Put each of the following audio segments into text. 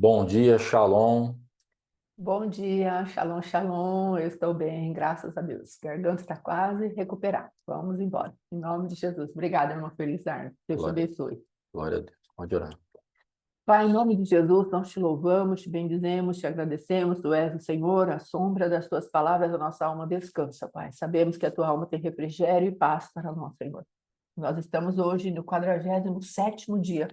Bom dia, Shalom. Bom dia, shalom, shalom. Eu estou bem, graças a Deus. Garganta está quase recuperada. Vamos embora. Em nome de Jesus. Obrigada, irmã Felizardo. Deus te Glória, abençoe. glória a Deus. Pode orar. Pai, em nome de Jesus, nós te louvamos, te bendizemos, te agradecemos. Tu és o Senhor, a sombra das tuas palavras, a nossa alma descansa, Pai. Sabemos que a tua alma tem refrigério e paz para nós, Senhor. Nós estamos hoje no 47º dia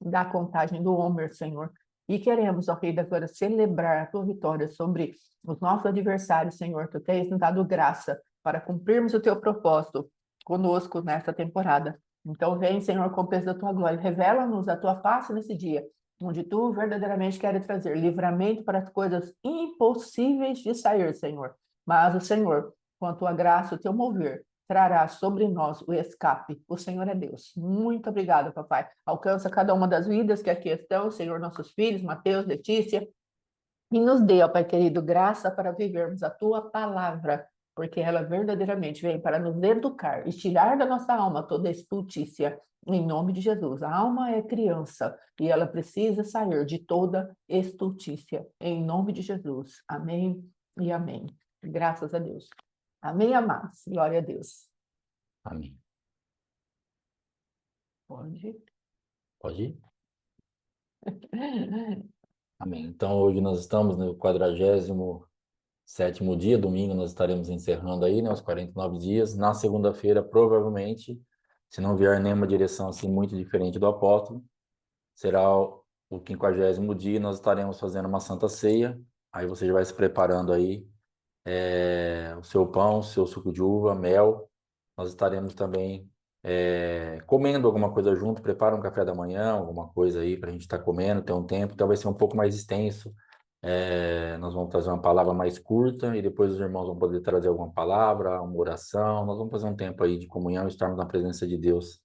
da contagem do Homer, Senhor. E queremos, ó Rei da Glória, celebrar a tua vitória sobre os nossos adversários, Senhor. Tu tens nos dado graça para cumprirmos o teu propósito conosco nesta temporada. Então, vem, Senhor, com o peso da tua glória. Revela-nos a tua face nesse dia, onde tu verdadeiramente queres trazer livramento para as coisas impossíveis de sair, Senhor. Mas o Senhor, com a tua graça, o teu mover, trará sobre nós o escape. O Senhor é Deus. Muito obrigada, papai. Alcança cada uma das vidas que aqui estão, Senhor, nossos filhos, Mateus, Letícia, e nos dê, ó Pai querido, graça para vivermos a tua palavra, porque ela verdadeiramente vem para nos educar e tirar da nossa alma toda estultícia. Em nome de Jesus. A alma é criança e ela precisa sair de toda estultícia. Em nome de Jesus. Amém e amém. Graças a Deus. Amém, amados. Glória a Deus. Amém. Pode. Pode ir? Amém. Então, hoje nós estamos no 47º dia, domingo nós estaremos encerrando aí, né, os 49 dias. Na segunda-feira, provavelmente, se não vier nenhuma direção assim muito diferente do apóstolo, será o 50º dia, nós estaremos fazendo uma santa ceia. Aí você já vai se preparando aí, o seu pão, o seu suco de uva, mel. Nós estaremos também comendo alguma coisa junto, prepara um café da manhã, alguma coisa aí para a gente estar comendo, ter um tempo, então vai ser um pouco mais extenso. Nós vamos fazer uma palavra mais curta e depois os irmãos vão poder trazer alguma palavra, uma oração. Nós vamos fazer um tempo aí de comunhão, estarmos na presença de Deus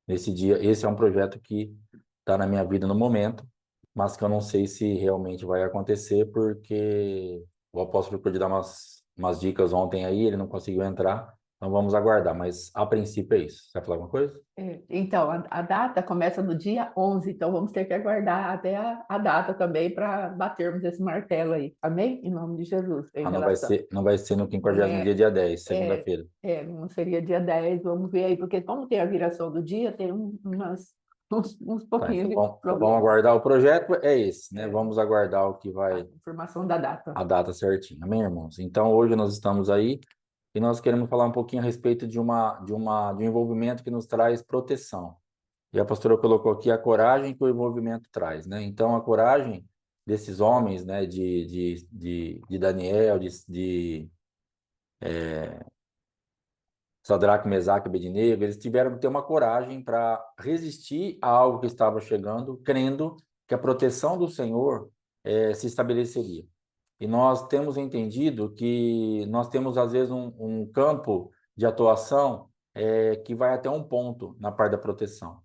nesse dia. Esse é um projeto que está na minha vida no momento, mas que eu não sei se realmente vai acontecer, porque o apóstolo ficou de dar umas dicas ontem aí, ele não conseguiu entrar. Então vamos aguardar, mas a princípio é isso. Você vai falar alguma coisa? Então, a data começa no dia 11, então vamos ter que aguardar até a data também para batermos esse martelo aí. Amém? Em nome de Jesus, em Ah, não vai relação. ser, não vai ser no 50º dia, É, dia 10, é, segunda-feira. não seria dia 10, vamos ver aí, porque como tem a viração do dia, tem uns Tá, pouquinhos então de vamos problema. aguardar. O projeto é esse, né? É, Vamos aguardar o que a vai, informação da data. a data certinha, amém, irmãos? Então hoje nós estamos aí e nós queremos falar um pouquinho a respeito de um envolvimento que nos traz proteção. E a pastora colocou aqui a coragem que o envolvimento traz, né? Então, a coragem desses homens, né, de Daniel, de Sadraque, Mesaque e Abednego, eles tiveram que ter uma coragem para resistir a algo que estava chegando, crendo que a proteção do Senhor se estabeleceria. E nós temos entendido que nós temos, às vezes, um campo de atuação que vai até um ponto na parte da proteção.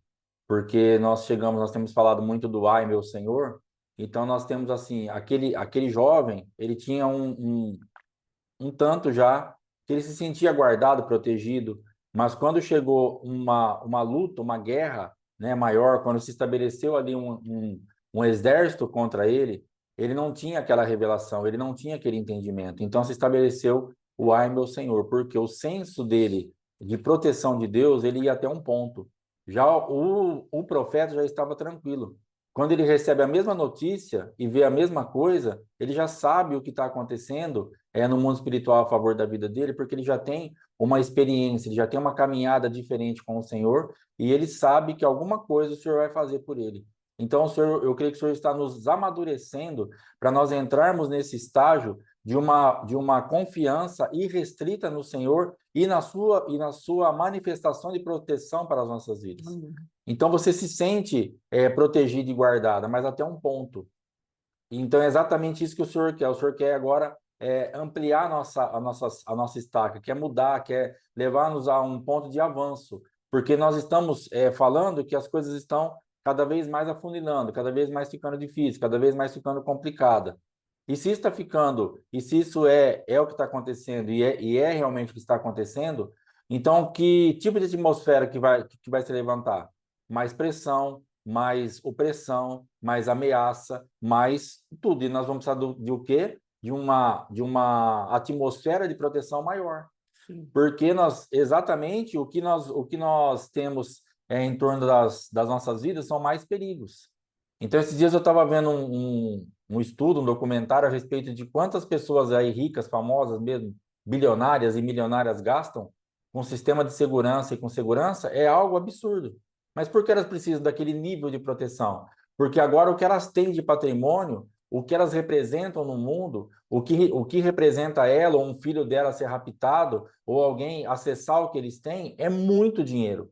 Porque nós temos falado muito do ai, meu Senhor, então nós temos, assim, aquele jovem, ele tinha um tanto já que ele se sentia guardado, protegido, mas quando chegou uma luta, uma guerra, né, maior, quando se estabeleceu ali um exército contra ele não tinha aquela revelação, ele não tinha aquele entendimento. Então se estabeleceu o ai, meu Senhor, porque o senso dele de proteção de Deus, ele ia até um ponto. Já o profeta já estava tranquilo. Quando ele recebe a mesma notícia e vê a mesma coisa, ele já sabe o que está acontecendo no mundo espiritual a favor da vida dele, porque ele já tem uma experiência, ele já tem uma caminhada diferente com o Senhor e ele sabe que alguma coisa o Senhor vai fazer por ele. Então, Senhor, eu creio que o Senhor está nos amadurecendo para nós entrarmos nesse estágio de uma confiança irrestrita no Senhor e na sua manifestação de proteção para as nossas vidas. Amém. Então, você se sente protegida e guardada, mas até um ponto. Então, é exatamente isso que o Senhor quer. O Senhor quer agora ampliar a nossa estaca, quer mudar, quer levar-nos a um ponto de avanço, porque nós estamos falando que as coisas estão cada vez mais afunilando, cada vez mais ficando difícil, cada vez mais ficando complicada. E se está ficando, e se isso é o que está acontecendo, e é realmente o que está acontecendo, então que tipo de atmosfera que vai se levantar? Mais pressão, mais opressão, mais ameaça, mais tudo. E nós vamos precisar de o quê? De uma atmosfera de proteção maior. Sim. Porque nós, exatamente o que nós temos em torno das nossas vidas são mais perigos. Então, esses dias eu estava vendo um estudo, um documentário a respeito de quantas pessoas aí ricas, famosas mesmo, bilionárias e milionárias gastam com sistema de segurança e com segurança, é algo absurdo. Mas por que elas precisam daquele nível de proteção? Porque agora o que elas têm de patrimônio, o que elas representam no mundo, o que representa ela ou um filho dela ser raptado, ou alguém acessar o que eles têm, é muito dinheiro,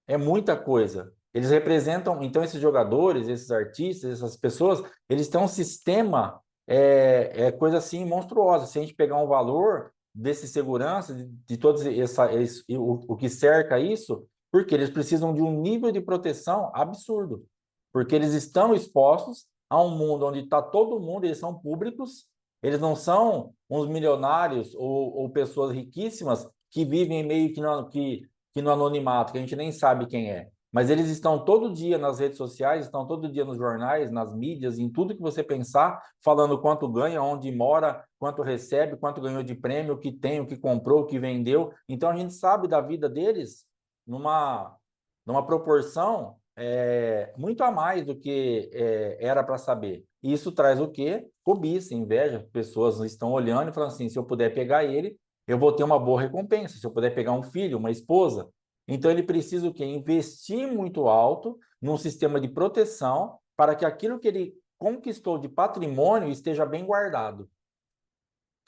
é muita coisa. Eles representam, então, esses jogadores, esses artistas, essas pessoas, eles têm um sistema, coisa assim monstruosa. Se a gente pegar um valor desse segurança, de todos o que cerca isso, porque eles precisam de um nível de proteção absurdo, porque eles estão expostos a um mundo onde está todo mundo, eles são públicos, eles não são uns milionários ou pessoas riquíssimas que vivem meio que no anonimato, que a gente nem sabe quem é. Mas eles estão todo dia nas redes sociais, estão todo dia nos jornais, nas mídias, em tudo que você pensar, falando quanto ganha, onde mora, quanto recebe, quanto ganhou de prêmio, o que tem, o que comprou, o que vendeu. Então a gente sabe da vida deles numa proporção muito a mais do que era para saber. E isso traz o quê? Cobiça, inveja. Pessoas estão olhando e falando assim: se eu puder pegar ele, eu vou ter uma boa recompensa. Se eu puder pegar um filho, uma esposa. Então ele precisa o quê? Investir muito alto num sistema de proteção para que aquilo que ele conquistou de patrimônio esteja bem guardado.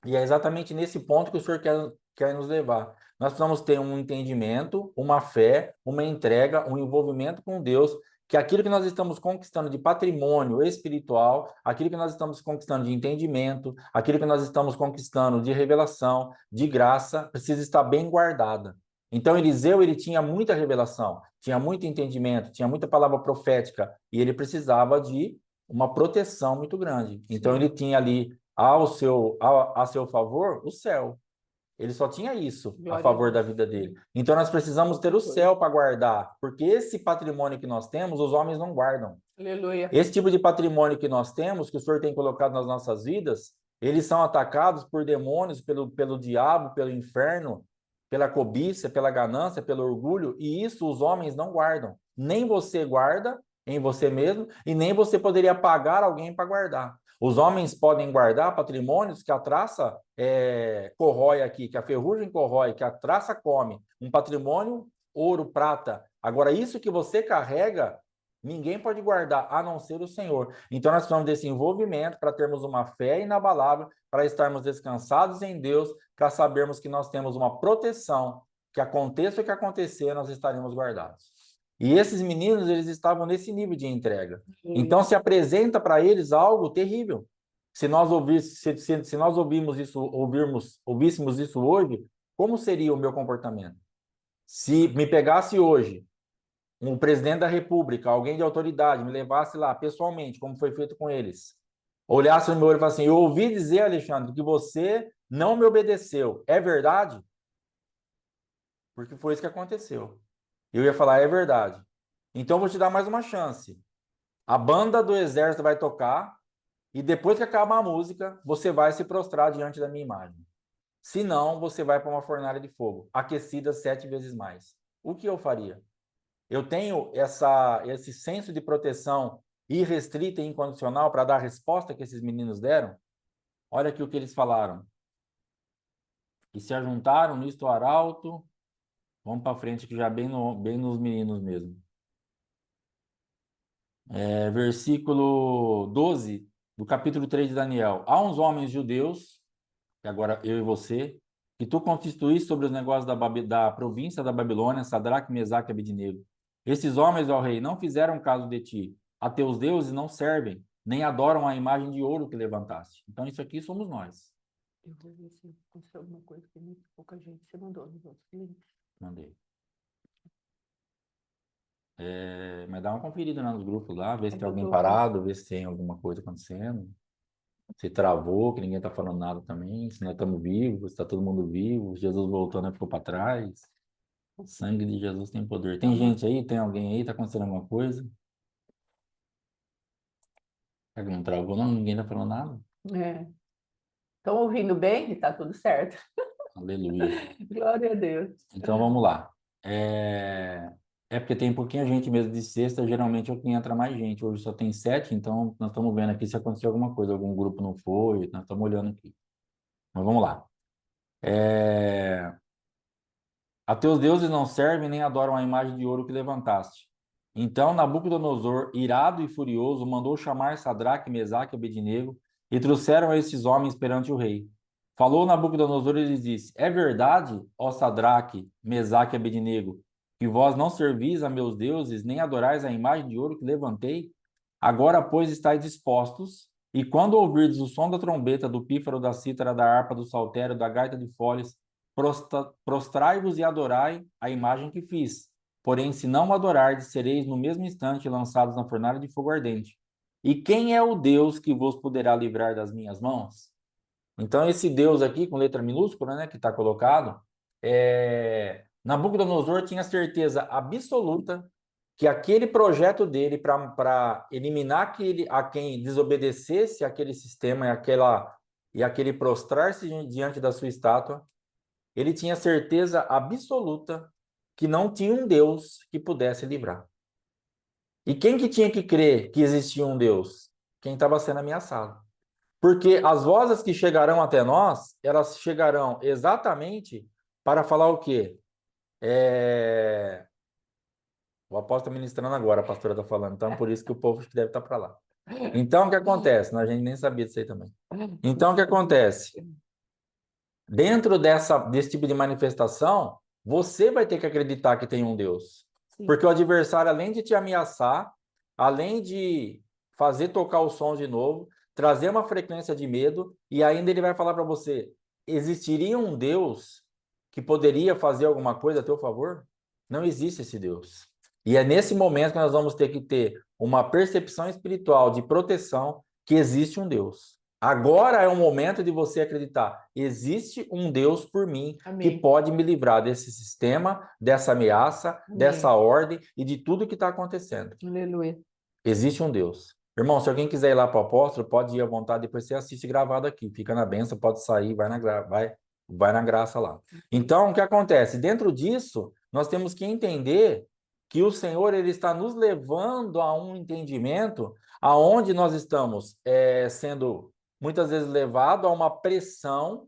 E é exatamente nesse ponto que o Senhor quer nos levar. Nós precisamos ter um entendimento, uma fé, uma entrega, um envolvimento com Deus, que aquilo que nós estamos conquistando de patrimônio espiritual, aquilo que nós estamos conquistando de entendimento, aquilo que nós estamos conquistando de revelação, de graça, precisa estar bem guardada. Então, Eliseu, ele tinha muita revelação, tinha muito entendimento, tinha muita palavra profética, e ele precisava de uma proteção muito grande. Então, ele tinha ali a seu favor o céu. Ele só tinha isso a Glória a favor da Deus. vida dele. Então nós precisamos ter o céu para guardar, porque esse patrimônio que nós temos, os homens não guardam. Aleluia. Esse tipo de patrimônio que nós temos, que o Senhor tem colocado nas nossas vidas, eles são atacados por demônios, pelo diabo, pelo inferno, pela cobiça, pela ganância, pelo orgulho, e isso os homens não guardam. Nem você guarda em você mesmo, e nem você poderia pagar alguém para guardar. Os homens podem guardar patrimônios que a traça corrói aqui, que a ferrugem corrói, que a traça come. Um patrimônio, ouro, prata. Agora, isso que você carrega, ninguém pode guardar, a não ser o Senhor. Então, nós precisamos desse envolvimento para termos uma fé inabalável, para estarmos descansados em Deus, para sabermos que nós temos uma proteção, que aconteça o que acontecer, nós estaremos guardados. E esses meninos, eles estavam nesse nível de entrega. Então, se apresenta para eles algo terrível. Se nós ouvíssemos isso hoje, como seria o meu comportamento? Se me pegasse hoje um presidente da República, alguém de autoridade, me levasse lá pessoalmente, como foi feito com eles, olhasse no meu olho e falasse assim: eu ouvi dizer, Alexandre, que você não me obedeceu. É verdade? Porque foi isso que aconteceu. Eu ia falar: é verdade. Então, eu vou te dar mais uma chance. A banda do exército vai tocar e depois que acabar a música, você vai se prostrar diante da minha imagem. Se não, você vai para uma fornalha de fogo, aquecida 7 vezes mais. O que eu faria? Eu tenho esse senso de proteção irrestrita e incondicional para dar a resposta que esses meninos deram? Olha aqui o que eles falaram. E se ajuntaram nisto arauto. Vamos para frente, que já bem nos meninos mesmo. Versículo 12 do capítulo 3 de Daniel. Há uns homens judeus, que agora eu e você, que tu constituíste sobre os negócios da província da Babilônia, Sadraque, Mesaque e Abednego. Esses homens, ó rei, não fizeram caso de ti. A teus deuses não servem, nem adoram a imagem de ouro que levantaste. Então, isso aqui somos nós. Eu vou ver se aconteceu alguma coisa que muito pouca gente você mandou nos outros links. Mandei. Mas dá uma conferida lá nos grupos lá, ver se tem alguém parado, ver se tem alguma coisa acontecendo. Se travou, que ninguém tá falando nada também. Se nós estamos vivos, se está todo mundo vivo, Jesus voltando ficou para trás. O sangue de Jesus tem poder. Tem gente aí? Tem alguém aí? Tá acontecendo alguma coisa? Será que não travou? Não, ninguém está falando nada. É. Estão ouvindo bem? Está tudo certo. Aleluia. Glória a Deus. Então vamos lá. É porque tem pouquinha gente mesmo de sexta, geralmente é o que entra mais gente. Hoje só tem 7, então nós estamos vendo aqui se aconteceu alguma coisa, algum grupo não foi, nós estamos olhando aqui. Mas vamos lá. É, A teus deuses não servem nem adoram a imagem de ouro que levantaste. Então Nabucodonosor, irado e furioso, mandou chamar Sadraque, Mesaque e Abednego e trouxeram esses homens perante o rei. Falou Nabucodonosor e lhes disse: É verdade, ó Sadraque, Mesaque e Abednego, que vós não servis a meus deuses, nem adorais a imagem de ouro que levantei? Agora, pois, estáis dispostos, e quando ouvirdes o som da trombeta, do pífaro, da cítara, da harpa, do saltério, da gaita de folhas, prostrai-vos e adorai a imagem que fiz. Porém, se não adorardes, sereis no mesmo instante lançados na fornalha de fogo ardente. E quem é o Deus que vos poderá livrar das minhas mãos? Então, esse Deus aqui, com letra minúscula, né, que está colocado, Nabucodonosor tinha certeza absoluta que aquele projeto dele para eliminar a quem desobedecesse aquele sistema e aquele prostrar-se diante da sua estátua, ele tinha certeza absoluta que não tinha um Deus que pudesse livrar. E quem que tinha que crer que existia um Deus? Quem estava sendo ameaçado. Porque as vozes que chegarão até nós, elas chegarão exatamente para falar o quê? O apóstolo está ministrando agora, a pastora está falando, então por isso que o povo deve estar para lá. Então, o que acontece? A gente nem sabia disso aí também. Então, o que acontece? Dentro desse tipo de manifestação, você vai ter que acreditar que tem um Deus. Sim. Porque o adversário, além de te ameaçar, além de fazer tocar o som de novo, trazer uma frequência de medo, e ainda ele vai falar para você: existiria um Deus que poderia fazer alguma coisa a teu favor? Não existe esse Deus. E é nesse momento que nós vamos ter que ter uma percepção espiritual de proteção que existe um Deus. Agora é o momento de você acreditar: existe um Deus por mim que Amém. pode me livrar desse sistema, dessa ameaça, Amém. dessa ordem e de tudo que está acontecendo. Aleluia. Existe um Deus. Irmão, se alguém quiser ir lá para o apóstolo, pode ir à vontade, depois você assiste gravado aqui. Fica na benção, pode sair, vai na graça lá. Então, o que acontece? Dentro disso, nós temos que entender que o Senhor ele está nos levando a um entendimento aonde nós estamos sendo muitas vezes levado a uma pressão,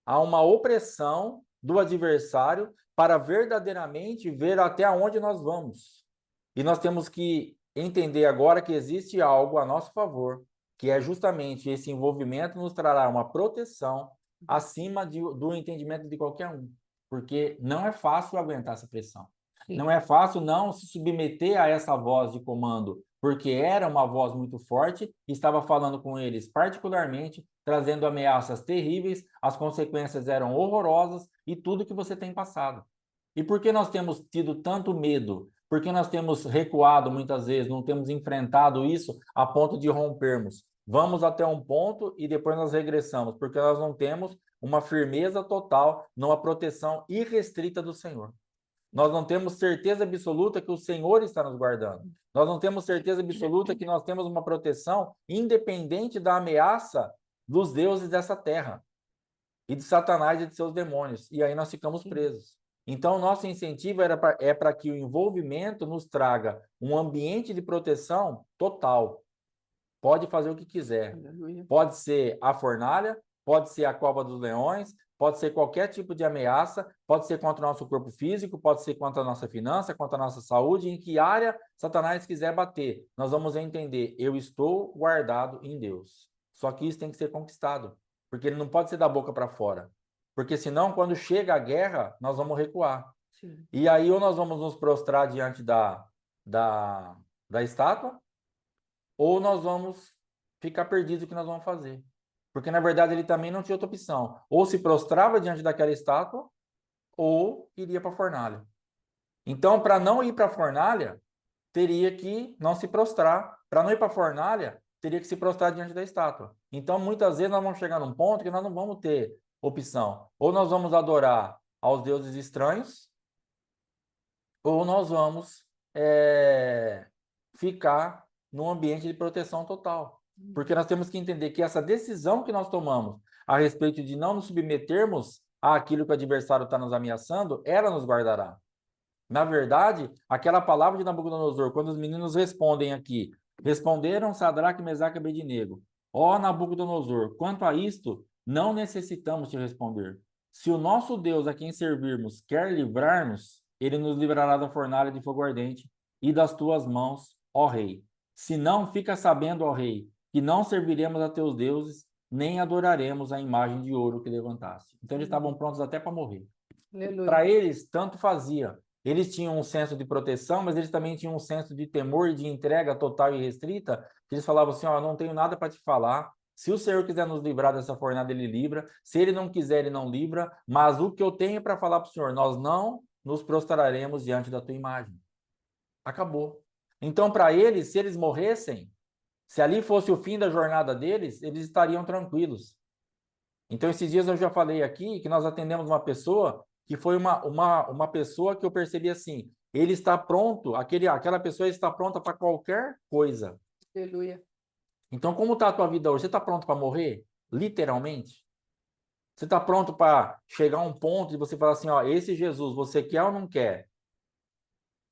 a uma opressão do adversário para verdadeiramente ver até onde nós vamos. E nós temos que entender agora que existe algo a nosso favor, que é justamente esse envolvimento nos trará uma proteção acima do entendimento de qualquer um. Porque não é fácil aguentar essa pressão. Sim. Não é fácil não se submeter a essa voz de comando, porque era uma voz muito forte e estava falando com eles particularmente, trazendo ameaças terríveis, as consequências eram horrorosas e tudo que você tem passado. E por que nós temos tido tanto medo? Por que nós temos recuado muitas vezes, não temos enfrentado isso a ponto de rompermos? Vamos até um ponto e depois nós regressamos, porque nós não temos uma firmeza total numa proteção irrestrita do Senhor. Nós não temos certeza absoluta que o Senhor está nos guardando. Nós não temos certeza absoluta que nós temos uma proteção independente da ameaça dos deuses dessa terra e de Satanás e de seus demônios. E aí nós ficamos presos. Então, nosso incentivo é para que o envolvimento nos traga um ambiente de proteção total. Pode fazer o que quiser. Aleluia. Pode ser a fornalha, pode ser a cova dos leões, pode ser qualquer tipo de ameaça, pode ser contra o nosso corpo físico, pode ser contra a nossa finança, contra a nossa saúde, em que área Satanás quiser bater. Nós vamos entender: eu estou guardado em Deus. Só que isso tem que ser conquistado, porque ele não pode ser da boca para fora. Porque senão, quando chega a guerra, nós vamos recuar. Sim. E aí, ou nós vamos nos prostrar diante da estátua, ou nós vamos ficar perdidos o que nós vamos fazer. Porque, na verdade, ele também não tinha outra opção. Ou se prostrava diante daquela estátua, ou iria para a fornalha. Então, para não ir para a fornalha, teria que não se prostrar. Para não ir para a fornalha, teria que se prostrar diante da estátua. Então, muitas vezes, nós vamos chegar num ponto que nós não vamos ter opção. Ou nós vamos adorar aos deuses estranhos, ou nós vamos ficar num ambiente de proteção total. Porque nós temos que entender que essa decisão que nós tomamos a respeito de não nos submetermos àquilo que o adversário está nos ameaçando, ela nos guardará. Na verdade, aquela palavra de Nabucodonosor, quando os meninos respondem aqui, responderam Sadraque, Mesaque e Abednego: ó Nabucodonosor, quanto a isto, não necessitamos te responder. Se o nosso Deus a quem servirmos quer livrar-nos, ele nos livrará da fornalha de fogo ardente e das tuas mãos, ó rei. Se não, fica sabendo, ó rei, que não serviremos a teus deuses, nem adoraremos a imagem de ouro que levantaste. Então eles estavam prontos até para morrer. Aleluia. Para eles, tanto fazia. Eles tinham um senso de proteção, mas eles também tinham um senso de temor e de entrega total e restrita, que eles falavam assim, ó, não tenho nada para te falar. Se o Senhor quiser nos livrar dessa fornalha, ele livra. Se ele não quiser, ele não livra. Mas o que eu tenho para falar para o Senhor, nós não nos prostraremos diante da tua imagem. Acabou. Então, para eles, se eles morressem, se ali fosse o fim da jornada deles, eles estariam tranquilos. Então, esses dias eu já falei aqui que nós atendemos uma pessoa que foi uma pessoa que eu percebi assim, ele está pronto, aquela pessoa está pronta para qualquer coisa. Aleluia. Então, como está a tua vida hoje? Você está pronto para morrer? Literalmente? Você está pronto para chegar a um ponto de você falar assim, ó, esse Jesus, você quer ou não quer?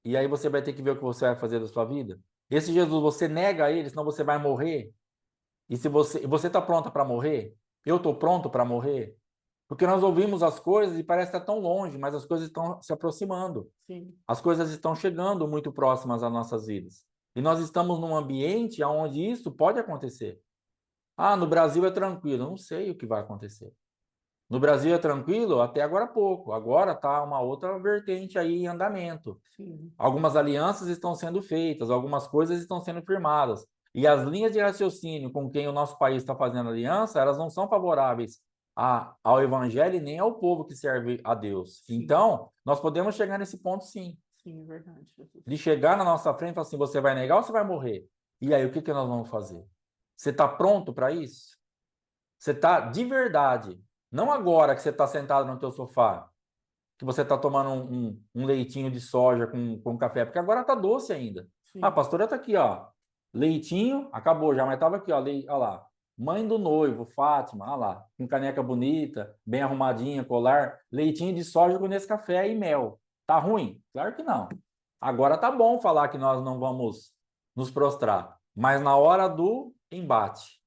E aí você vai ter que ver o que você vai fazer da sua vida. Esse Jesus, você nega ele, senão você vai morrer. E se você está pronta para morrer? Eu estou pronto para morrer? Porque nós ouvimos as coisas e parece estar tão longe, mas as coisas estão se aproximando. Sim. As coisas estão chegando muito próximas às nossas vidas. E nós estamos num ambiente onde isso pode acontecer. Ah, no Brasil é tranquilo. Não sei o que vai acontecer. No Brasil é tranquilo até agora há pouco. Agora está uma outra vertente aí em andamento. Sim. Algumas alianças estão sendo feitas, algumas coisas estão sendo firmadas. E as linhas de raciocínio com quem o nosso país está fazendo aliança, elas não são favoráveis ao evangelho e nem ao povo que serve a Deus. Sim. Então, nós podemos chegar nesse ponto, sim. Sim, é verdade, Jesus. De chegar na nossa frente e falar assim, você vai negar ou você vai morrer? E aí, o que nós vamos fazer? Você está pronto para isso? Você está de verdade, não agora que você está sentado no teu sofá, que você está tomando um leitinho de soja com café, porque agora está doce ainda. Sim. Ah, a pastora está aqui, ó. Leitinho, acabou já, mas estava aqui, ó. Olha lá. Mãe do noivo, Fátima, olha lá. Com caneca bonita, bem arrumadinha, colar. Leitinho de soja com esse café e mel. Tá ruim? Claro que não. Agora tá bom falar que nós não vamos nos prostrar. Mas na hora do embate,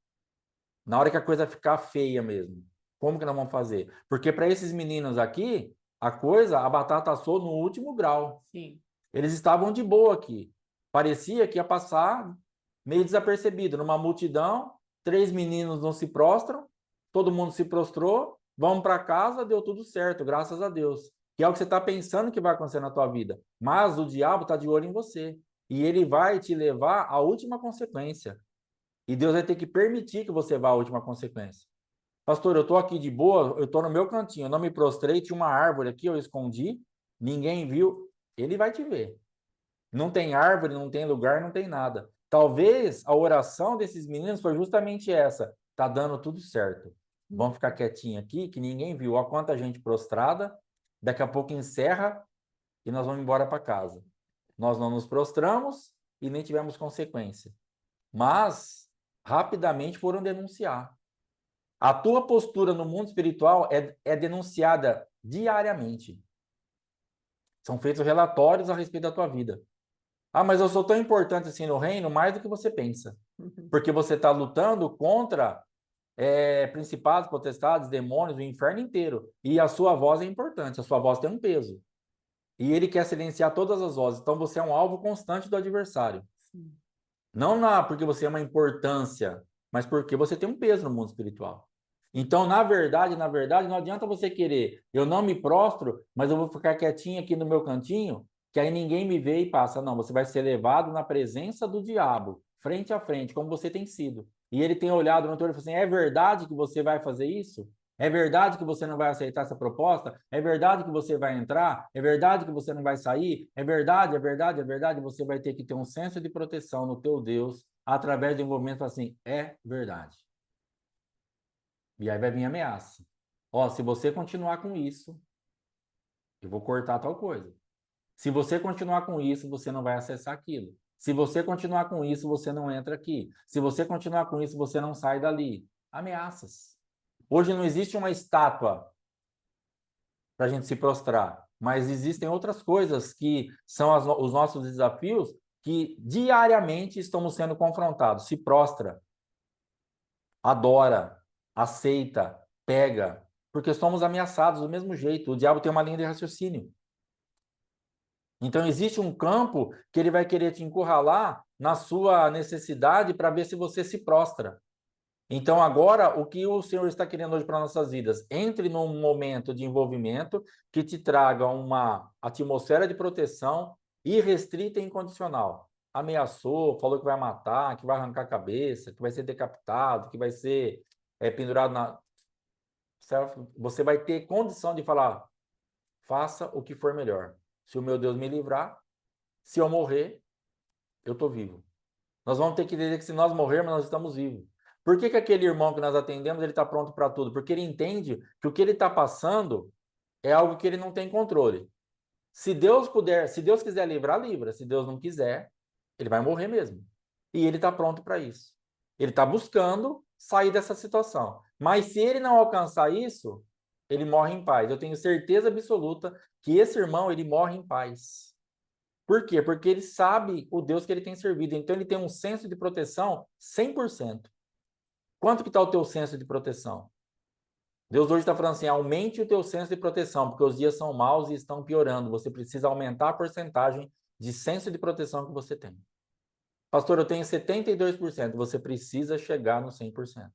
na hora que a coisa ficar feia mesmo, como que nós vamos fazer? Porque para esses meninos aqui, a batata assou no último grau. Sim. Eles estavam de boa aqui. Parecia que ia passar meio desapercebido. Numa multidão, 3 meninos não se prostram, todo mundo se prostrou, vamos para casa, deu tudo certo, graças a Deus. Que é o que você está pensando que vai acontecer na tua vida. Mas o diabo está de olho em você. E ele vai te levar à última consequência. E Deus vai ter que permitir que você vá à última consequência. Pastor, eu estou aqui de boa, eu estou no meu cantinho, eu não me prostrei, tinha uma árvore aqui, eu escondi, ninguém viu, ele vai te ver. Não tem árvore, não tem lugar, não tem nada. Talvez a oração desses meninos foi justamente essa. Tá dando tudo certo. Vamos ficar quietinho aqui, que ninguém viu. Olha quanta gente prostrada. Daqui a pouco encerra e nós vamos embora para casa. Nós não nos prostramos e nem tivemos consequência. Mas rapidamente foram denunciar. A tua postura no mundo espiritual é denunciada diariamente. São feitos relatórios a respeito da tua vida. Ah, mas eu sou tão importante assim no reino, mais do que você pensa. Porque você está lutando contra principados, potestades, demônios, o inferno inteiro. E a sua voz é importante, a sua voz tem um peso. E ele quer silenciar todas as vozes. Então você é um alvo constante do adversário. Sim. Não porque você é uma importância, mas porque você tem um peso no mundo espiritual. Então, na verdade, não adianta você querer, eu não me prostro, mas eu vou ficar quietinho aqui no meu cantinho, que aí ninguém me vê e passa. Não, você vai ser levado na presença do diabo, frente a frente, como você tem sido. E ele tem olhado no teu olho e falado assim, é verdade que você vai fazer isso? É verdade que você não vai aceitar essa proposta? É verdade que você vai entrar? É verdade que você não vai sair? É verdade, é verdade, é verdade. Você vai ter que ter um senso de proteção no teu Deus através de um movimento assim, é verdade. E aí vai vir ameaça. Ó, se você continuar com isso, eu vou cortar tal coisa. Se você continuar com isso, você não vai acessar aquilo. Se você continuar com isso, você não entra aqui. Se você continuar com isso, você não sai dali. Ameaças. Hoje não existe uma estátua para a gente se prostrar, mas existem outras coisas que são os nossos desafios que diariamente estamos sendo confrontados. Se prostra, adora, aceita, pega, porque somos ameaçados do mesmo jeito. O diabo tem uma linha de raciocínio. Então, existe um campo que ele vai querer te encurralar na sua necessidade para ver se você se prostra. Então, agora, o que o Senhor está querendo hoje para nossas vidas? Entre num momento de envolvimento que te traga uma atmosfera de proteção irrestrita e incondicional. Ameaçou, falou que vai matar, que vai arrancar a cabeça, que vai ser decapitado, que vai ser pendurado na... Você vai ter condição de falar, faça o que for melhor. Se o meu Deus me livrar, se eu morrer, eu estou vivo. Nós vamos ter que entender que se nós morrermos, nós estamos vivos. Por que aquele irmão que nós atendemos, ele está pronto para tudo? Porque ele entende que o que ele está passando é algo que ele não tem controle. Se Deus puder, se Deus quiser livrar, livra. Se Deus não quiser, ele vai morrer mesmo. E ele está pronto para isso. Ele está buscando sair dessa situação. Mas se ele não alcançar isso, ele morre em paz. Eu tenho certeza absoluta que esse irmão, ele morre em paz. Por quê? Porque ele sabe o Deus que ele tem servido. Então, ele tem um senso de proteção 100%. Quanto que está o teu senso de proteção? Deus hoje está falando assim, aumente o teu senso de proteção, porque os dias são maus e estão piorando. Você precisa aumentar a porcentagem de senso de proteção que você tem. Pastor, eu tenho 72%. Você precisa chegar no 100%.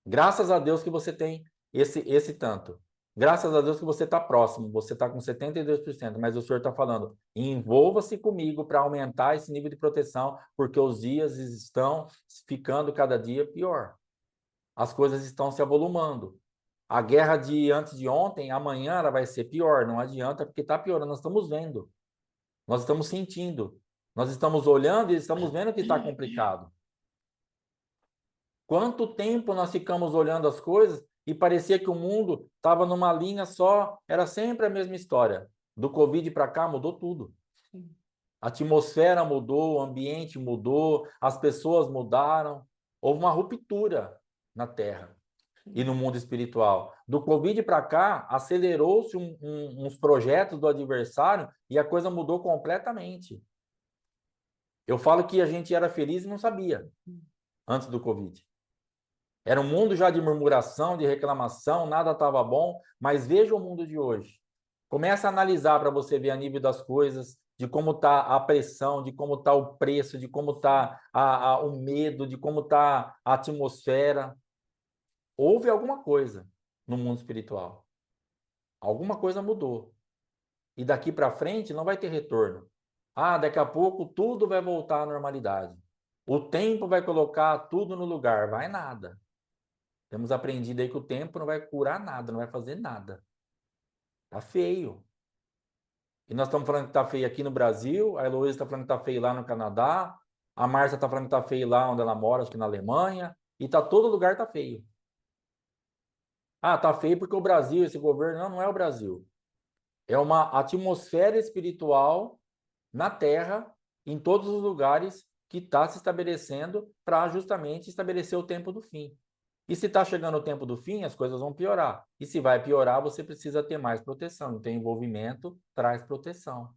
Graças a Deus que você tem esse tanto. Graças a Deus que você está próximo, você está com 72%, mas o Senhor está falando, envolva-se comigo para aumentar esse nível de proteção, porque os dias estão ficando cada dia pior. As coisas estão se avolumando. A guerra de antes de ontem, amanhã ela vai ser pior, não adianta, porque está piorando, nós estamos vendo, nós estamos sentindo, nós estamos olhando e estamos vendo que está complicado. Quanto tempo nós ficamos olhando as coisas e parecia que o mundo estava numa linha só, era sempre a mesma história. Do Covid para cá mudou tudo. A atmosfera mudou, o ambiente mudou, as pessoas mudaram. Houve uma ruptura na Terra e no mundo espiritual. Do Covid para cá, acelerou-se uns projetos do adversário e a coisa mudou completamente. Eu falo que a gente era feliz e não sabia antes do Covid. Era um mundo já de murmuração, de reclamação, nada estava bom, mas veja o mundo de hoje. Começa a analisar para você ver a nível das coisas, de como está a pressão, de como está o preço, de como está o medo, de como está a atmosfera. Houve alguma coisa no mundo espiritual. Alguma coisa mudou. E daqui para frente não vai ter retorno. Daqui a pouco tudo vai voltar à normalidade. O tempo vai colocar tudo no lugar. Vai nada. Temos aprendido aí que o tempo não vai curar nada, não vai fazer nada. Tá feio. E nós estamos falando que tá feio aqui no Brasil, a Heloísa está falando que tá feio lá no Canadá, a Márcia está falando que tá feio lá onde ela mora, acho que na Alemanha, e todo lugar tá feio. Tá feio porque o Brasil, esse governo, não é o Brasil. É uma atmosfera espiritual na Terra, em todos os lugares, que está se estabelecendo para justamente estabelecer o tempo do fim. E se está chegando o tempo do fim, as coisas vão piorar. E se vai piorar, você precisa ter mais proteção. Então, envolvimento traz proteção.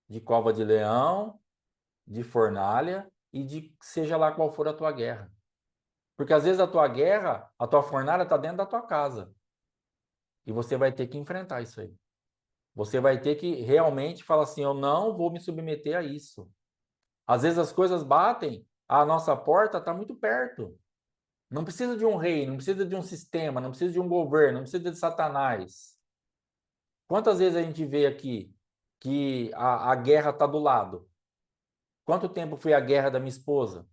De cova de leão, de fornalha e de seja lá qual for a tua guerra. Porque às vezes a tua guerra, a tua fornalha está dentro da tua casa. E você vai ter que enfrentar isso aí. Você vai ter que realmente falar assim, eu não vou me submeter a isso. Às vezes as coisas batem, a nossa porta está muito perto. Não precisa de um rei, não precisa de um sistema, não precisa de um governo, não precisa de Satanás. Quantas vezes a gente vê aqui que a guerra está do lado? Quanto tempo foi a guerra da minha esposa?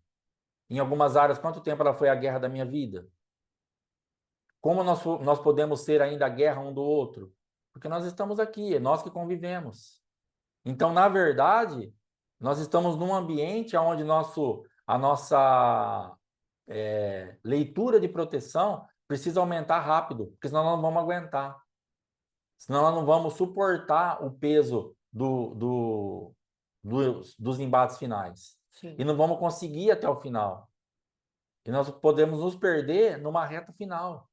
Em algumas áreas, quanto tempo ela foi a guerra da minha vida? Como nós podemos ser ainda a guerra um do outro? Porque nós estamos aqui, é nós que convivemos. Então, na verdade, nós estamos num ambiente onde a nossa leitura de proteção precisa aumentar rápido, porque senão nós não vamos aguentar. Senão nós não vamos suportar o peso dos embates finais. Sim. E não vamos conseguir ir até o final. E nós podemos nos perder numa reta final.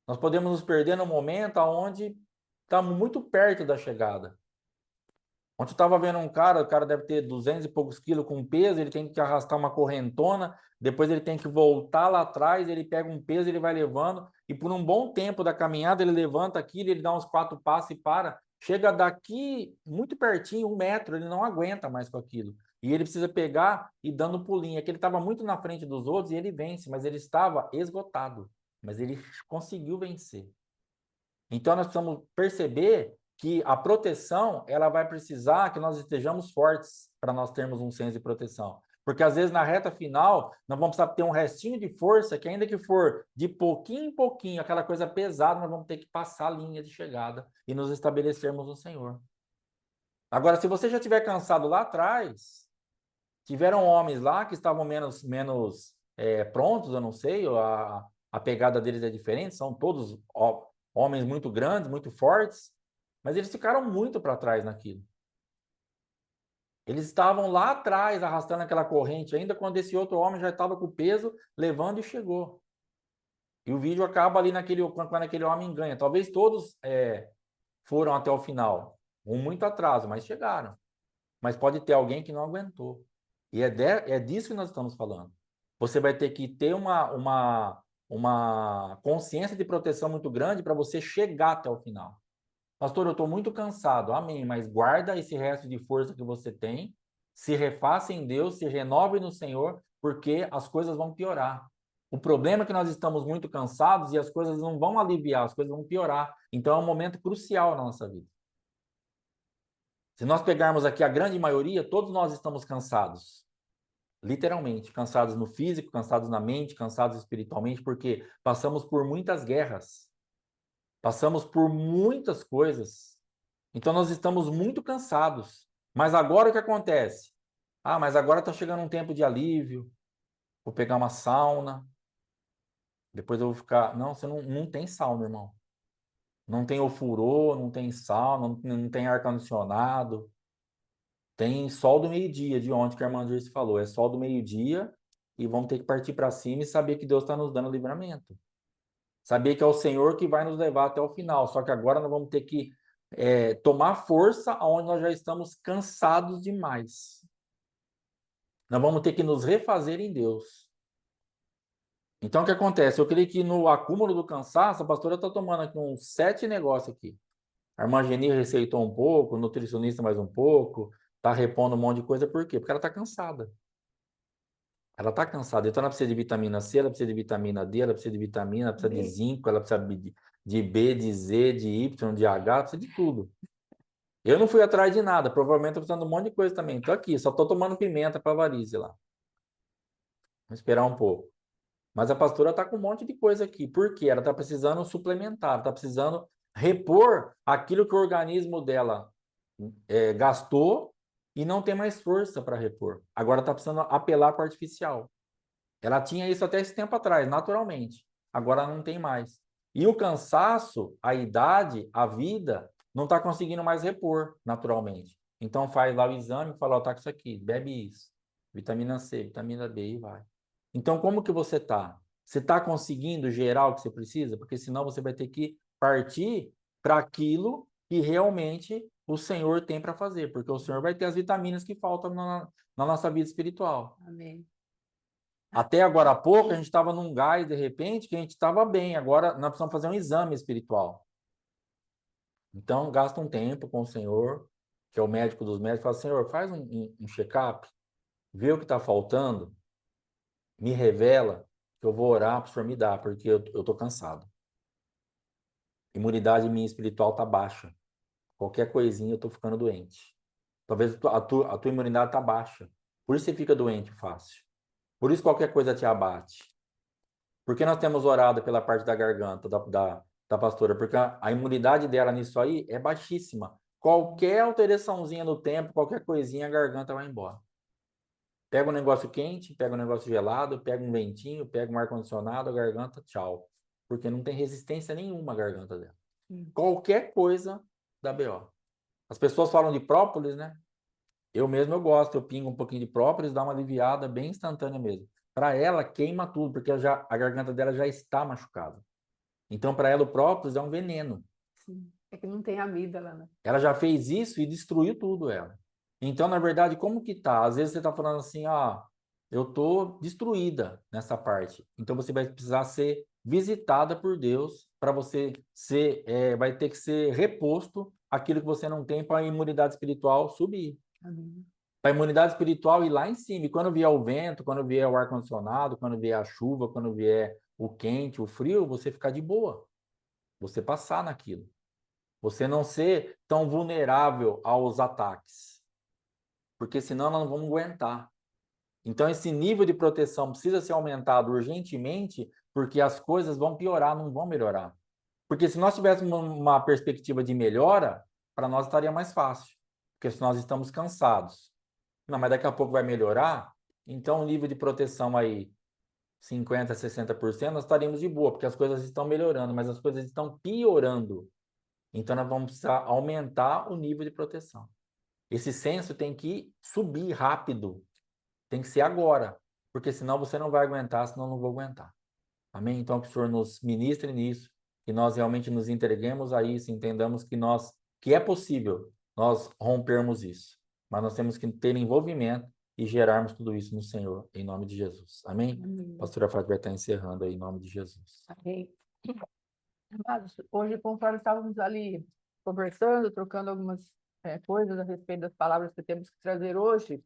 Nós podemos nos perder no momento onde estamos muito perto da chegada. Ontem eu estava vendo um cara, o cara deve ter 200 e poucos quilos com peso, ele tem que arrastar uma correntona, depois ele tem que voltar lá atrás, ele pega um peso, ele vai levando, e por um bom tempo da caminhada ele levanta aquilo, ele dá uns 4 passos e para. Chega daqui muito pertinho, 1 metro, ele não aguenta mais com aquilo. E ele precisa pegar e dando pulinho. É que ele estava muito na frente dos outros e ele vence, mas ele estava esgotado. Mas ele conseguiu vencer. Então nós precisamos perceber que a proteção, ela vai precisar que nós estejamos fortes para nós termos um senso de proteção. Porque às vezes na reta final, nós vamos precisar ter um restinho de força que ainda que for de pouquinho em pouquinho, aquela coisa pesada, nós vamos ter que passar a linha de chegada e nos estabelecermos no Senhor. Agora, se você já estiver cansado lá atrás, tiveram homens lá que estavam menos prontos, eu não sei, a pegada deles é diferente, são todos homens muito grandes, muito fortes, mas eles ficaram muito para trás naquilo. Eles estavam lá atrás, arrastando aquela corrente, ainda quando esse outro homem já estava com o peso, levando e chegou. E o vídeo acaba ali quando aquele homem ganha. Talvez todos foram até o final. Muito atraso, mas chegaram. Mas pode ter alguém que não aguentou. E é disso que nós estamos falando. Você vai ter que ter uma consciência de proteção muito grande para você chegar até o final. Pastor, eu estou muito cansado. Amém. Mas guarda esse resto de força que você tem, se refaça em Deus, se renove no Senhor, porque as coisas vão piorar. O problema é que nós estamos muito cansados e as coisas não vão aliviar, as coisas vão piorar. Então é um momento crucial na nossa vida. Se nós pegarmos aqui a grande maioria, todos nós estamos cansados. Literalmente, cansados no físico, cansados na mente, cansados espiritualmente, porque passamos por muitas guerras. Passamos por muitas coisas. Então nós estamos muito cansados. Mas agora o que acontece? Ah, mas agora está chegando um tempo de alívio. Vou pegar uma sauna. Depois eu vou ficar. Não, você não tem sauna, irmão. Não tem ofurô, não tem sauna, não tem ar-condicionado. Tem sol do meio-dia, de ontem que a irmã Dirce falou. É sol do meio-dia e vamos ter que partir para cima e saber que Deus está nos dando livramento. Saber que é o Senhor que vai nos levar até o final. Só que agora nós vamos ter que tomar força onde nós já estamos cansados demais. Nós vamos ter que nos refazer em Deus. Então, o que acontece? Eu creio que no acúmulo do cansaço, a pastora está tomando aqui uns 7 negócios aqui. A irmã Geni receitou um pouco, o nutricionista mais um pouco, está repondo um monte de coisa. Por quê? Porque ela está cansada. Ela está cansada. Então, ela precisa de vitamina C, ela precisa de vitamina D, ela precisa de vitamina, ela precisa de zinco, ela precisa de B, de Z, de Y, de H, ela precisa de tudo. Eu não fui atrás de nada, provavelmente estou precisando de um monte de coisa também. Estou aqui, só estou tomando pimenta para varize lá. Vamos esperar um pouco. Mas a pastora está com um monte de coisa aqui. Por quê? Ela está precisando suplementar, está precisando repor aquilo que o organismo dela gastou e não tem mais força para repor. Agora está precisando apelar para o artificial. Ela tinha isso até esse tempo atrás, naturalmente. Agora não tem mais. E o cansaço, a idade, a vida, não está conseguindo mais repor naturalmente. Então faz lá o exame e fala, ó, tá com isso aqui, bebe isso. Vitamina C, vitamina D e vai. Então como que você está? Você está conseguindo gerar o que você precisa? Porque senão você vai ter que partir para aquilo que realmente o Senhor tem para fazer. Porque o Senhor vai ter as vitaminas que faltam na nossa vida espiritual. Amém. Até agora há pouco, a gente estava num gás, de repente, que a gente estava bem. Agora, nós precisamos fazer um exame espiritual. Então, gasta um tempo com o Senhor, que é o médico dos médicos, fala, Senhor, faz um check-up, vê o que está faltando, me revela, que eu vou orar para o Senhor me dar, porque eu estou cansado. A imunidade minha espiritual está baixa. Qualquer coisinha eu estou ficando doente. Talvez a tua imunidade está baixa. Por isso você fica doente fácil. Por isso qualquer coisa te abate. Por que nós temos orado pela parte da garganta da pastora? Porque a imunidade dela nisso aí é baixíssima. Qualquer alteraçãozinha no tempo, qualquer coisinha, a garganta vai embora. Pega um negócio quente, pega um negócio gelado, pega um ventinho, pega um ar-condicionado, a garganta, tchau. Porque não tem resistência nenhuma a garganta dela. Qualquer coisa da BO. As pessoas falam de própolis, né? Eu gosto, eu pingo um pouquinho de própolis, dá uma aliviada bem instantânea mesmo. Para ela, queima tudo, porque a garganta dela já está machucada. Então, para ela, o própolis é um veneno. Sim. É que não tem amígdala, né? Ela já fez isso e destruiu tudo ela. Então, na verdade, como que tá? Às vezes você está falando assim, eu tô destruída nessa parte. Então, você vai precisar ser visitada por Deus para você ser, vai ter que ser reposto aquilo que você não tem para a imunidade espiritual subir. Amém. Para a imunidade espiritual ir lá em cima. E quando vier o vento, quando vier o ar-condicionado, quando vier a chuva, quando vier o quente, o frio, você ficar de boa. Você passar naquilo. Você não ser tão vulnerável aos ataques. Porque senão nós não vamos aguentar. Então, esse nível de proteção precisa ser aumentado urgentemente, porque as coisas vão piorar, não vão melhorar. Porque se nós tivéssemos uma perspectiva de melhora, para nós estaria mais fácil. Porque se nós estamos cansados. Não, mas daqui a pouco vai melhorar, então o nível de proteção aí, 50%, 60%, nós estaríamos de boa, porque as coisas estão melhorando, mas as coisas estão piorando. Então nós vamos precisar aumentar o nível de proteção. Esse censo tem que subir rápido, tem que ser agora, porque senão você não vai aguentar, senão eu não vou aguentar. Amém? Então que o Senhor nos ministre nisso, que nós realmente nos entreguemos a isso, entendamos que é possível nós rompermos isso, mas nós temos que ter envolvimento e gerarmos tudo isso no Senhor, em nome de Jesus. Amém? Amém. A pastora Fátima vai estar encerrando aí, em nome de Jesus. Amém. Amados, hoje, conforme estávamos ali conversando, trocando algumas coisas a respeito das palavras que temos que trazer hoje,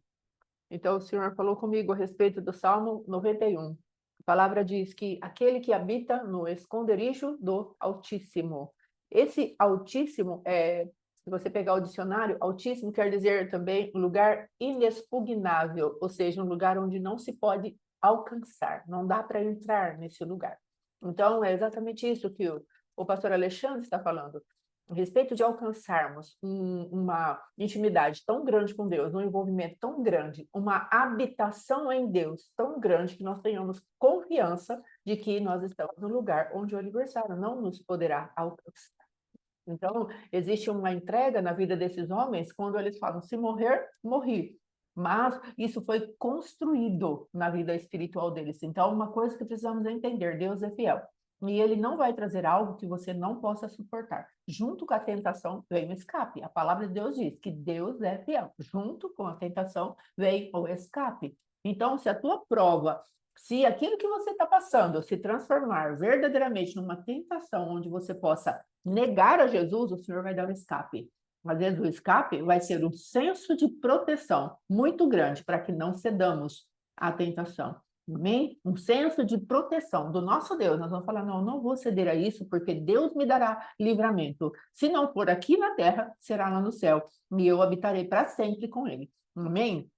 então o Senhor falou comigo a respeito do Salmo 91. A palavra diz que aquele que habita no esconderijo do Altíssimo. Esse Altíssimo, se você pegar o dicionário, Altíssimo quer dizer também um lugar inexpugnável, ou seja, um lugar onde não se pode alcançar, não dá para entrar nesse lugar. Então, é exatamente isso que o pastor Alexandre está falando. A respeito de alcançarmos uma intimidade tão grande com Deus, um envolvimento tão grande, uma habitação em Deus tão grande, que nós tenhamos confiança de que nós estamos no lugar onde o adversário não nos poderá alcançar. Então, existe uma entrega na vida desses homens quando eles falam: se morrer, morri. Mas isso foi construído na vida espiritual deles. Então, uma coisa que precisamos entender: Deus é fiel. E ele não vai trazer algo que você não possa suportar. Junto com a tentação vem o escape. A palavra de Deus diz que Deus é fiel. Junto com a tentação vem o escape. Então, se a tua prova, se aquilo que você está passando se transformar verdadeiramente numa tentação onde você possa negar a Jesus, o Senhor vai dar um escape. Às vezes o escape vai ser um senso de proteção muito grande para que não cedamos à tentação. Amém? Um senso de proteção do nosso Deus. Nós vamos falar: não vou ceder a isso, porque Deus me dará livramento. Se não for aqui na terra, será lá no céu. E eu habitarei para sempre com ele. Amém?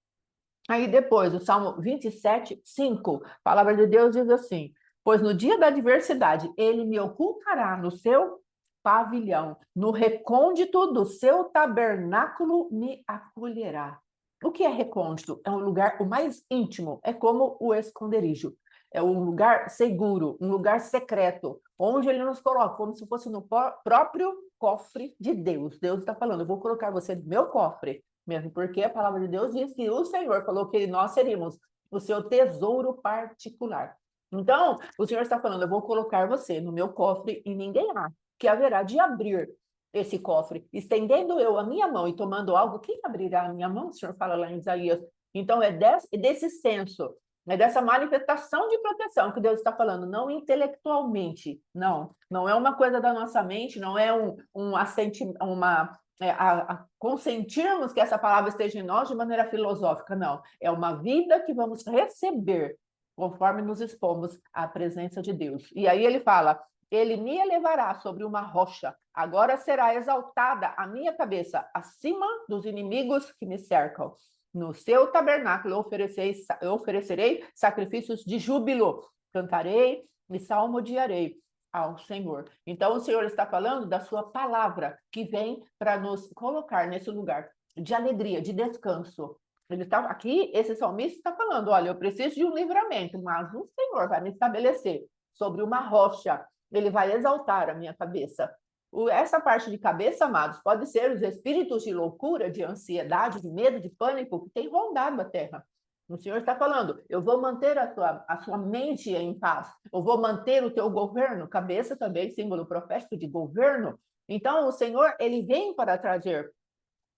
Aí depois, o Salmo 27, 5, a palavra de Deus diz assim: pois no dia da adversidade, ele me ocultará no seu pavilhão, no recôndito do seu tabernáculo me acolherá. O que é recôndito? É um lugar o mais íntimo, é como o esconderijo. É um lugar seguro, um lugar secreto, onde ele nos coloca, como se fosse no próprio cofre de Deus. Deus está falando: eu vou colocar você no meu cofre, mesmo porque a palavra de Deus diz que o Senhor falou que nós seríamos o seu tesouro particular. Então, o Senhor está falando: eu vou colocar você no meu cofre e ninguém há que haverá de abrir esse cofre. Estendendo eu a minha mão e tomando algo, quem abrirá a minha mão? O Senhor fala lá em Isaías. Então, é desse senso, é dessa manifestação de proteção que Deus está falando, não intelectualmente, não é uma coisa da nossa mente, não é a consentirmos que essa palavra esteja em nós de maneira filosófica, não. É uma vida que vamos receber conforme nos expomos à presença de Deus. E aí ele fala: ele me elevará sobre uma rocha, agora será exaltada a minha cabeça acima dos inimigos que me cercam. No seu tabernáculo eu oferecerei sacrifícios de júbilo, cantarei e salmodiarei ao Senhor. Então, o Senhor está falando da sua palavra, que vem para nos colocar nesse lugar de alegria, de descanso. Ele está aqui, esse salmista está falando: olha, eu preciso de um livramento, mas o Senhor vai me estabelecer sobre uma rocha. Ele vai exaltar a minha cabeça. Essa parte de cabeça, amados, pode ser os espíritos de loucura, de ansiedade, de medo, de pânico que tem rondado a terra. O Senhor está falando, eu vou manter a sua mente em paz, eu vou manter o teu governo, cabeça também, símbolo profético de governo. Então, o Senhor, ele vem para trazer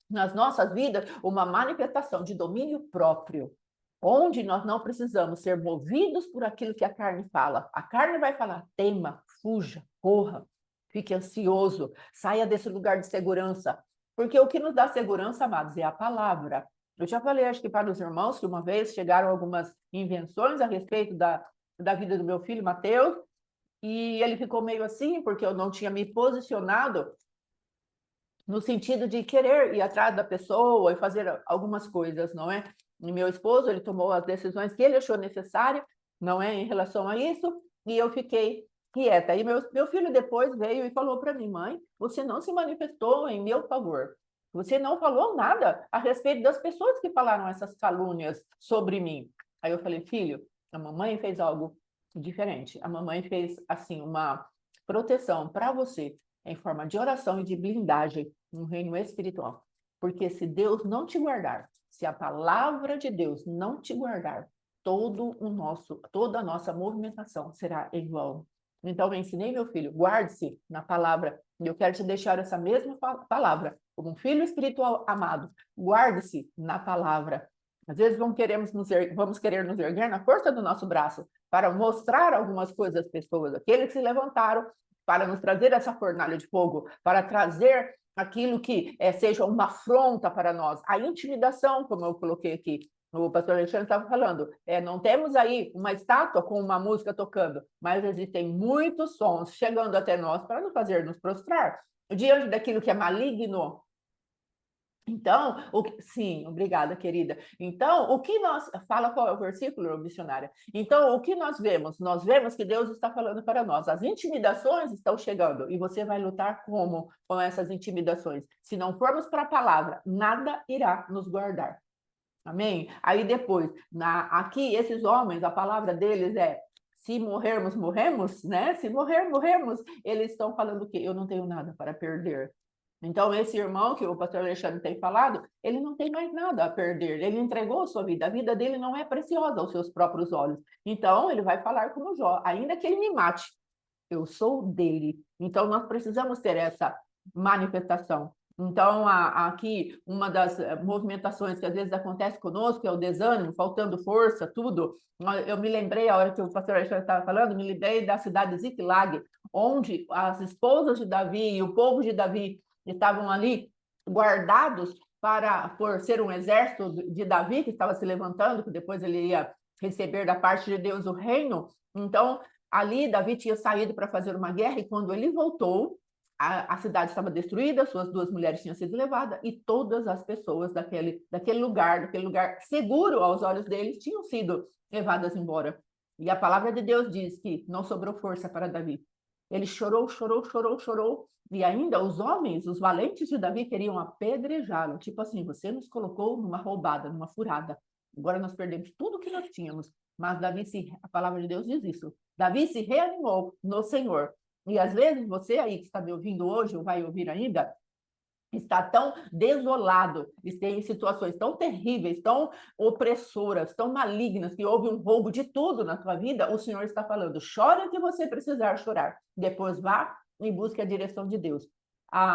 nas nossas vidas uma manifestação de domínio próprio, onde nós não precisamos ser movidos por aquilo que a carne fala. A carne vai falar, tema, fuja, corra, fique ansioso, saia desse lugar de segurança. Porque o que nos dá segurança, amados, é a palavra. Eu já falei, acho que para os irmãos, que uma vez chegaram algumas invenções a respeito da vida do meu filho, Mateus, e ele ficou meio assim, porque eu não tinha me posicionado no sentido de querer ir atrás da pessoa e fazer algumas coisas, não é? E meu esposo, ele tomou as decisões que ele achou necessárias, não é, em relação a isso, e eu fiquei quieta. E meu filho depois veio e falou para mim, mãe, você não se manifestou em meu favor. Você não falou nada a respeito das pessoas que falaram essas calúnias sobre mim. Aí eu falei, filho, a mamãe fez algo diferente. A mamãe fez, assim, uma proteção para você em forma de oração e de blindagem no reino espiritual. Porque se Deus não te guardar, se a palavra de Deus não te guardar, toda a nossa movimentação será igual. Então, eu ensinei meu filho, guarde-se na palavra, e eu quero te deixar essa mesma palavra, como um filho espiritual amado, guarde-se na palavra. Às vezes vamos querer nos erguer na força do nosso braço para mostrar algumas coisas às pessoas, aqueles que se levantaram para nos trazer essa fornalha de fogo, para trazer aquilo que seja uma afronta para nós. A intimidação, como eu coloquei aqui, o pastor Alexandre estava falando, não temos aí uma estátua com uma música tocando, mas existem muitos sons chegando até nós para nos fazer nos prostrar diante daquilo que é maligno. Então, sim, obrigada, querida. Então, o que nós... Fala qual é o versículo, missionária. Então, o que nós vemos? Nós vemos que Deus está falando para nós. As intimidações estão chegando. E você vai lutar como com essas intimidações? Se não formos para a palavra, nada irá nos guardar. Amém? Aí depois, aqui, esses homens, a palavra deles é: se morrermos, morremos, né? Se morrer, morremos. Eles estão falando o quê? Eu não tenho nada para perder. Então, esse irmão que o pastor Alexandre tem falado, ele não tem mais nada a perder, ele entregou a sua vida, a vida dele não é preciosa aos seus próprios olhos. Então, ele vai falar como Jó, ainda que ele me mate, eu sou dele. Então, nós precisamos ter essa manifestação. Então, aqui, uma das movimentações que às vezes acontece conosco é o desânimo, faltando força, tudo. Eu me lembrei, a hora que o pastor Alexandre estava falando, me lembrei da cidade de Ziklag, onde as esposas de Davi e o povo de Davi estavam ali guardados por ser um exército de Davi que estava se levantando, que depois ele ia receber da parte de Deus o reino. Então, ali Davi tinha saído para fazer uma guerra e quando ele voltou, a cidade estava destruída, suas duas mulheres tinham sido levadas e todas as pessoas daquele lugar seguro aos olhos deles, tinham sido levadas embora. E a palavra de Deus diz que não sobrou força para Davi. Ele chorou, chorou, chorou, chorou. E ainda os homens, os valentes de Davi, queriam apedrejá-lo. Tipo assim, você nos colocou numa roubada, numa furada. Agora nós perdemos tudo que nós tínhamos. Mas a palavra de Deus diz isso. Davi se reanimou no Senhor. E às vezes você aí que está me ouvindo hoje, ou vai ouvir ainda, está tão desolado, está em situações tão terríveis, tão opressoras, tão malignas, que houve um roubo de tudo na tua vida, o Senhor está falando, chora o que você precisar chorar, depois vá e busque a direção de Deus.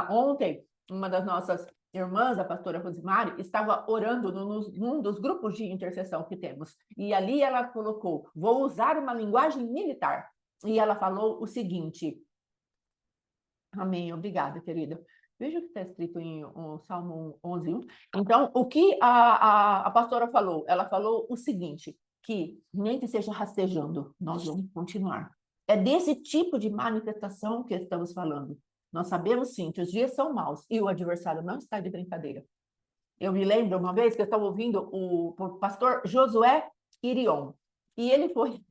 Ontem, uma das nossas irmãs, a pastora Rosemary, estava orando num dos grupos de intercessão que temos, e ali ela colocou, vou usar uma linguagem militar, e ela falou o seguinte, amém, obrigada, querida. Veja o que está escrito em Salmo 11:1. Então, o que a pastora falou? Ela falou o seguinte, que nem que seja rastejando, nós vamos continuar. É desse tipo de manifestação que estamos falando. Nós sabemos, sim, que os dias são maus e o adversário não está de brincadeira. Eu me lembro uma vez que eu estava ouvindo o pastor Josué Irion, e ele foi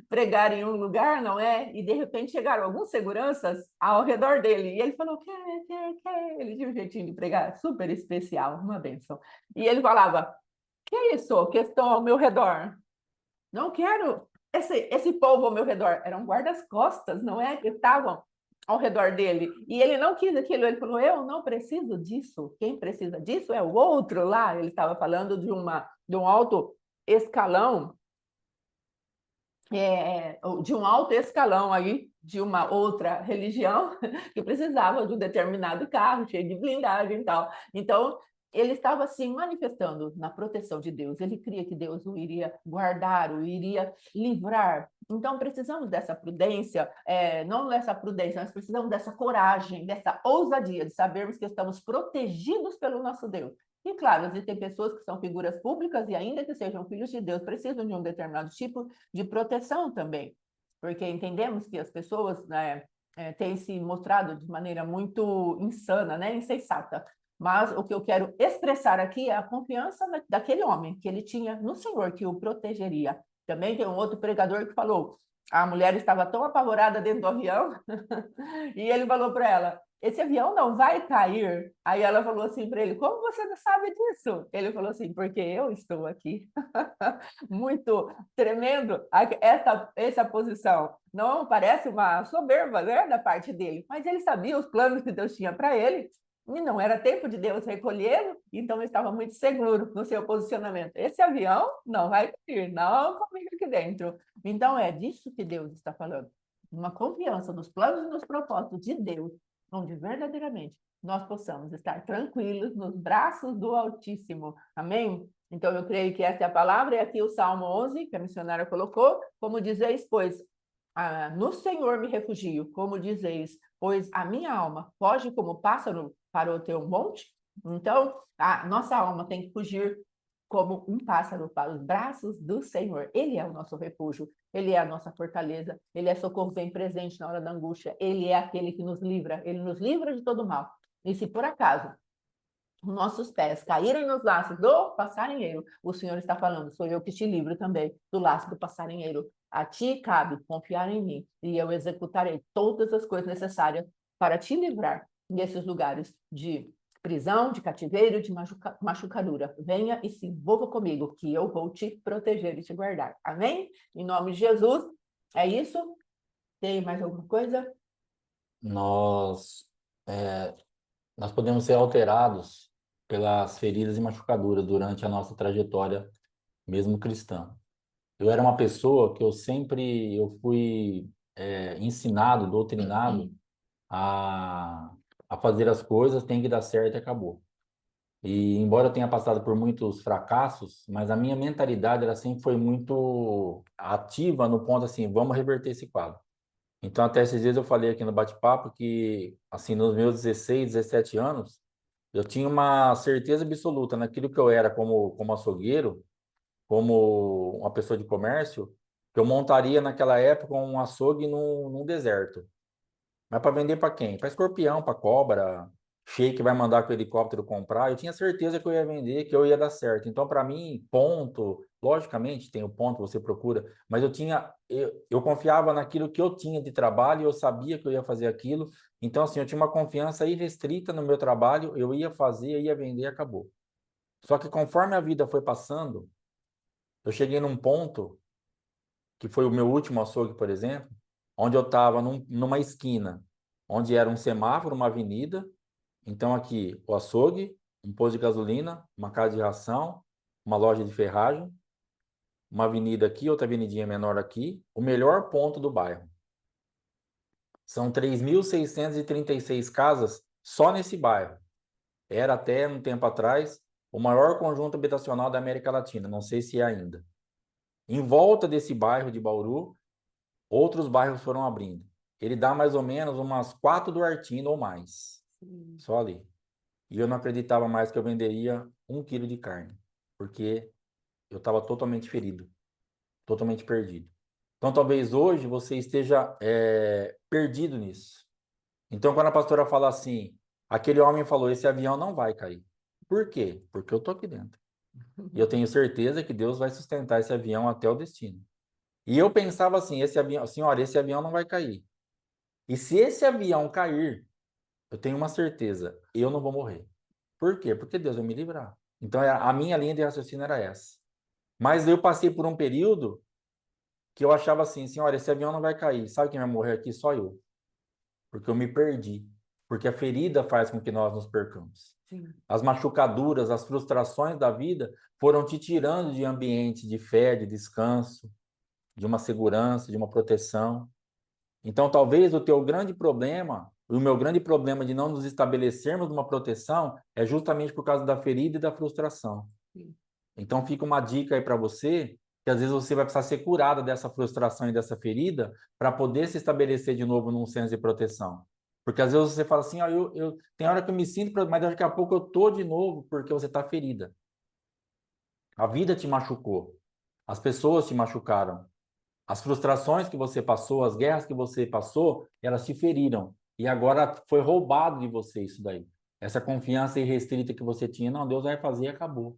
pregar em um lugar, não é? E de repente chegaram alguns seguranças ao redor dele. E ele falou, que? Ele tinha um jeitinho de pregar super especial, uma bênção. E ele falava, que é isso que estão ao meu redor? Não quero esse povo ao meu redor. Eram guardas-costas, não é? Que estavam ao redor dele. E ele não quis aquilo, ele falou, eu não preciso disso, quem precisa disso é o outro lá. Ele estava falando de um alto escalão, de um alto escalão aí, de uma outra religião, que precisava de um determinado carro, cheio de blindagem e tal. Então, ele estava se manifestando na proteção de Deus. Ele cria que Deus o iria guardar, o iria livrar. Então, precisamos dessa prudência, não dessa prudência, mas precisamos dessa coragem, dessa ousadia de sabermos que estamos protegidos pelo nosso Deus. E, claro, existem pessoas que são figuras públicas e, ainda que sejam filhos de Deus, precisam de um determinado tipo de proteção também, porque entendemos que as pessoas, né, têm se mostrado de maneira muito insana, né, insensata. Mas o que eu quero expressar aqui é a confiança daquele homem, que ele tinha no Senhor, que o protegeria. Também tem um outro pregador que falou, a mulher estava tão apavorada dentro do avião, e ele falou para ela, esse avião não vai cair. Aí ela falou assim para ele, como você não sabe disso? Ele falou assim, porque eu estou aqui. Muito tremendo essa posição. Não parece uma soberba, né, da parte dele, mas ele sabia os planos que Deus tinha para ele, e não era tempo de Deus recolhê-lo, então ele estava muito seguro no seu posicionamento. Esse avião não vai cair, não comigo aqui dentro. Então é disso que Deus está falando. Uma confiança nos planos e nos propósitos de Deus, onde verdadeiramente nós possamos estar tranquilos nos braços do Altíssimo. Amém? Então, eu creio que essa é a palavra, e aqui o Salmo 11, que a missionária colocou, como dizeis, pois, no Senhor me refugio, como dizeis, pois a minha alma foge como pássaro para o teu monte. Então, a nossa alma tem que fugir como um pássaro para os braços do Senhor. Ele é o nosso refúgio, ele é a nossa fortaleza, ele é socorro bem presente na hora da angústia, ele é aquele que nos livra, ele nos livra de todo mal. E se por acaso nossos pés caírem nos laços do passarinheiro, o Senhor está falando, sou eu que te livro também do laço do passarinheiro. A ti cabe confiar em mim, e eu executarei todas as coisas necessárias para te livrar desses lugares de prisão, de cativeiro, de machucadura. Venha e se envolva comigo, que eu vou te proteger e te guardar. Amém? Em nome de Jesus. É isso? Tem mais alguma coisa? Nós, é, nós podemos ser alterados pelas feridas e machucaduras durante a nossa trajetória, mesmo cristã. Eu era uma pessoa que eu fui ensinado, doutrinado a fazer as coisas, tem que dar certo e acabou. E embora eu tenha passado por muitos fracassos, mas a minha mentalidade ela sempre foi muito ativa no ponto assim, vamos reverter esse quadro. Então até esses dias eu falei aqui no bate-papo que assim nos meus 16, 17 anos, eu tinha uma certeza absoluta naquilo que eu era como açougueiro, como uma pessoa de comércio, que eu montaria naquela época um açougue num deserto. Mas para vender para quem? Para escorpião, para cobra, Sheik vai mandar com o helicóptero comprar. Eu tinha certeza que eu ia vender, que eu ia dar certo. Então, para mim, ponto, logicamente tem o ponto, você procura, mas eu confiava naquilo que eu tinha de trabalho, eu sabia que eu ia fazer aquilo. Então, assim, eu tinha uma confiança irrestrita no meu trabalho, eu ia fazer, ia vender, acabou. Só que conforme a vida foi passando, eu cheguei num ponto, que foi o meu último açougue, por exemplo, onde eu estava numa esquina, onde era um semáforo, uma avenida. Então, aqui, o açougue, um posto de gasolina, uma casa de ração, uma loja de ferragem, uma avenida aqui, outra avenidinha menor aqui, o melhor ponto do bairro. São 3.636 casas só nesse bairro. Era até um tempo atrás o maior conjunto habitacional da América Latina, não sei se é ainda. Em volta desse bairro de Bauru, outros bairros foram abrindo. Ele dá mais ou menos umas 4 do Artino ou mais. Só ali. E eu não acreditava mais que eu venderia 1 quilo de carne, porque eu estava totalmente ferido, totalmente perdido. Então, talvez hoje você esteja perdido nisso. Então, quando a pastora fala assim, aquele homem falou, esse avião não vai cair. Por quê? Porque eu estou aqui dentro. E eu tenho certeza que Deus vai sustentar esse avião até o destino. E eu pensava assim, esse avião, senhora, esse avião não vai cair. E se esse avião cair, eu tenho uma certeza, eu não vou morrer. Por quê? Porque Deus vai me livrar. Então, a minha linha de raciocínio era essa. Mas eu passei por um período que eu achava assim, senhora, esse avião não vai cair. Sabe quem vai morrer aqui? Só eu. porque eu me perdi, porque a ferida faz com que nós nos percamos. Sim. As machucaduras, as frustrações da vida foram te tirando de ambiente de fé, de descanso, de uma segurança, de uma proteção. Então, talvez o teu grande problema, o meu grande problema de não nos estabelecermos uma proteção é justamente por causa da ferida e da frustração. Sim. Então, fica uma dica aí para você, que às vezes você vai precisar ser curada dessa frustração e dessa ferida para poder se estabelecer de novo num senso de proteção. Porque às vezes você fala assim, ó, tem hora que eu me sinto, mas daqui a pouco eu tô de novo porque você está ferida. A vida te machucou. As pessoas te machucaram. As frustrações que você passou, as guerras que você passou, elas te feriram. E agora foi roubado de você isso daí. Essa confiança irrestrita que você tinha, não, Deus vai fazer e acabou.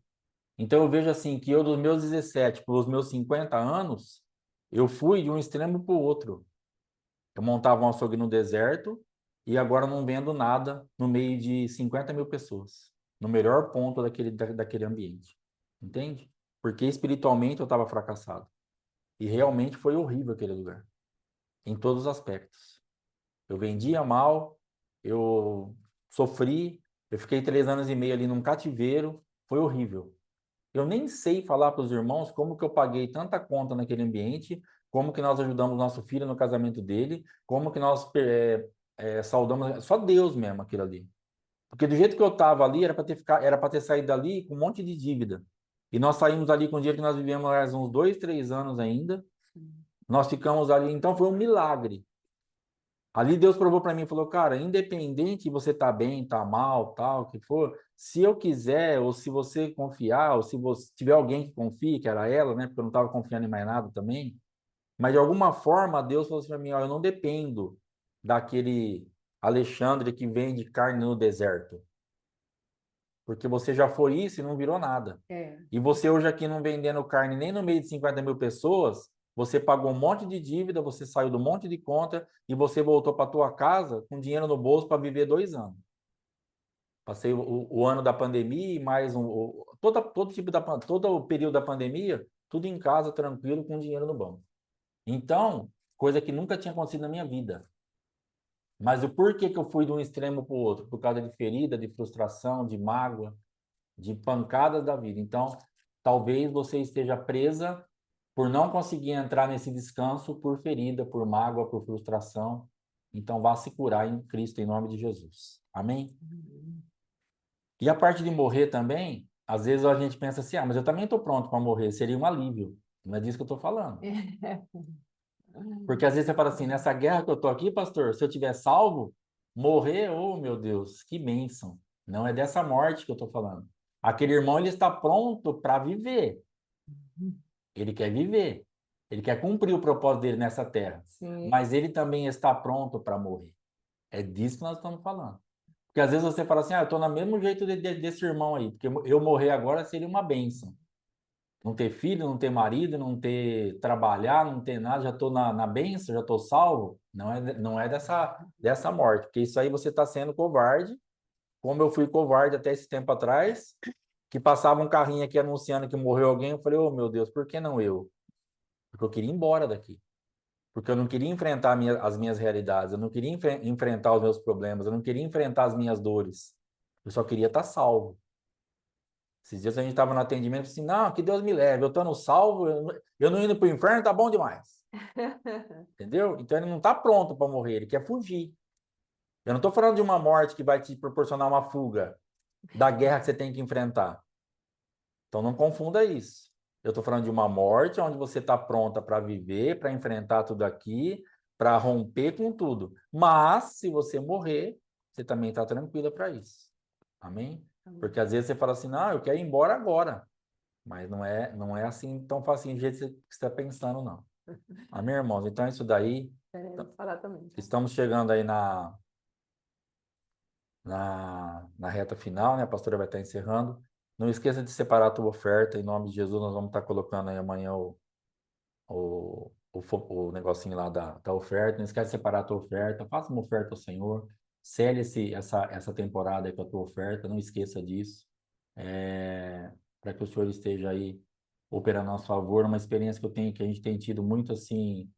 Então eu vejo assim que eu dos meus 17 para os meus 50 anos, eu fui de um extremo para o outro. Eu montava um açougue no deserto e agora não vendo nada no meio de 50 mil pessoas, no melhor ponto daquele ambiente. Entende? Porque espiritualmente eu estava fracassado. E realmente foi horrível aquele lugar, em todos os aspectos. Eu vendia mal, eu sofri, eu fiquei 3 anos e meio ali num cativeiro, foi horrível. Eu nem sei falar para os irmãos como que eu paguei tanta conta naquele ambiente, como que nós ajudamos nosso filho no casamento dele, como que nós saudamos, só Deus mesmo aquilo ali. Porque do jeito que eu estava ali, era para ter saído dali com um monte de dívida. E nós saímos ali com o dinheiro que nós vivemos mais uns 2, 3 anos ainda. Nós ficamos ali, então foi um milagre. Ali Deus provou para mim, falou, cara, independente de você tá bem, tá mal, tal, o que for, se eu quiser, ou se você confiar, ou se você tiver alguém que confie, que era ela, né, porque eu não estava confiando em mais nada também, mas de alguma forma Deus falou assim para mim, ó, eu não dependo daquele Alexandre que vende carne no deserto, porque você já foi isso e não virou nada. É. E você hoje aqui não vendendo carne nem no meio de 50 mil pessoas, você pagou um monte de dívida, você saiu do monte de conta e você voltou para tua casa com dinheiro no bolso para viver 2 anos. Passei o ano da pandemia e mais todo o período da pandemia, tudo em casa, tranquilo, com dinheiro no banco. Então, coisa que nunca tinha acontecido na minha vida. Mas o porquê que eu fui de um extremo para o outro? Por causa de ferida, de frustração, de mágoa, de pancadas da vida. Então, talvez você esteja presa por não conseguir entrar nesse descanso por ferida, por mágoa, por frustração. Então, vá se curar em Cristo, em nome de Jesus. Amém? E a parte de morrer também, às vezes a gente pensa assim, ah, mas eu também estou pronto para morrer, seria um alívio. Não é disso que eu estou falando. Porque às vezes você fala assim, nessa guerra que eu estou aqui, pastor, se eu tiver salvo, morrer, oh meu Deus, que bênção. Não é dessa morte que eu estou falando. Aquele irmão, ele está pronto para viver. Ele quer viver. Ele quer cumprir o propósito dele nessa terra. Sim. Mas ele também está pronto para morrer. É disso que nós estamos falando. Porque às vezes você fala assim, ah, eu estou no mesmo jeito desse irmão aí, porque eu morrer agora seria uma bênção. Não ter filho, não ter marido, não ter trabalhar, não ter nada, já estou na bênção, já estou salvo. Não é dessa morte, porque isso aí você está sendo covarde, como eu fui covarde até esse tempo atrás, que passava um carrinho aqui anunciando que morreu alguém, eu falei, oh meu Deus, por que não eu? Porque eu queria ir embora daqui. Porque eu não queria enfrentar as minhas realidades, eu não queria enfrentar os meus problemas, eu não queria enfrentar as minhas dores. Eu só queria estar salvo. Esses dias a gente estava no atendimento assim, não, que Deus me leve, eu estou salvo, eu não indo para o inferno, tá bom demais. Entendeu? Então ele não está pronto para morrer, ele quer fugir. Eu não estou falando de uma morte que vai te proporcionar uma fuga da guerra que você tem que enfrentar. Então não confunda isso. Eu estou falando de uma morte onde você está pronta para viver, para enfrentar tudo aqui, para romper com tudo. Mas, se você morrer, você também está tranquila para isso. Amém? Porque às vezes você fala assim, não, eu quero ir embora agora. Mas não é assim tão fácil do jeito que você está pensando, não. Amém, irmãos? Então, isso daí. Queremos falar também. Estamos chegando aí na reta final, né? A pastora vai estar encerrando. Não esqueça de separar a tua oferta. Em nome de Jesus, nós vamos estar colocando aí amanhã o negocinho lá da oferta. Não esquece de separar a tua oferta. Faça uma oferta ao Senhor. Cele essa temporada aí com a tua oferta. Não esqueça disso. Para que o Senhor esteja aí operando a nosso favor. Uma experiência que a gente tem tido muito assim,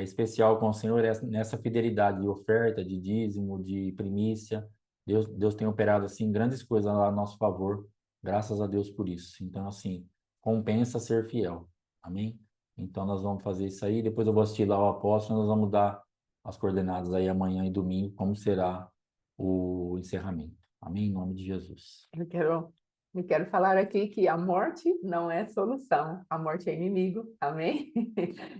especial com o Senhor nessa fidelidade de oferta, de dízimo, de primícia. Deus tem operado assim grandes coisas a nosso favor, graças a Deus por isso. Então, assim, compensa ser fiel. Amém? Então, nós vamos fazer isso aí. Depois eu vou assistir lá o apóstolo, nós vamos dar as coordenadas aí amanhã e domingo, como será o encerramento. Amém? Em nome de Jesus. Eu quero falar aqui que a morte não é solução, a morte é inimigo, amém?